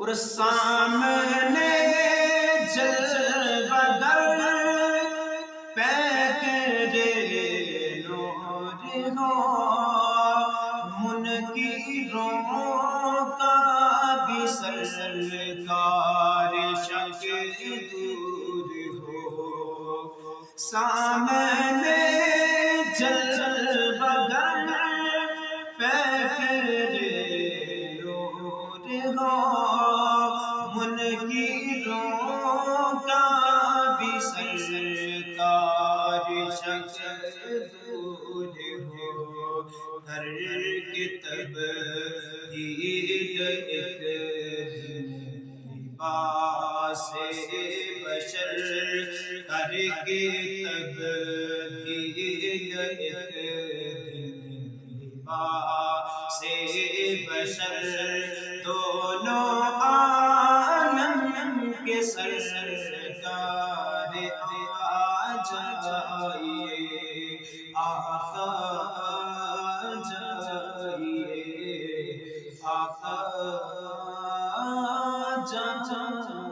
اور سامنے جلوہ گر پیکرے نور ہو، منکروں کا بھی سرکار شک دور ہو۔ سامنے جلوہ گر پیکرے نور ہو، منکروں کا بھی سرکار شک دور ہو۔ ہر کی تبدیل ایک دن لباس بشر، ہر کی تبدیل ایک دن لباس بشر، دونوں عالم کے سرکار آ جائیے، آقا آ جائیے، آقا آ جائیے۔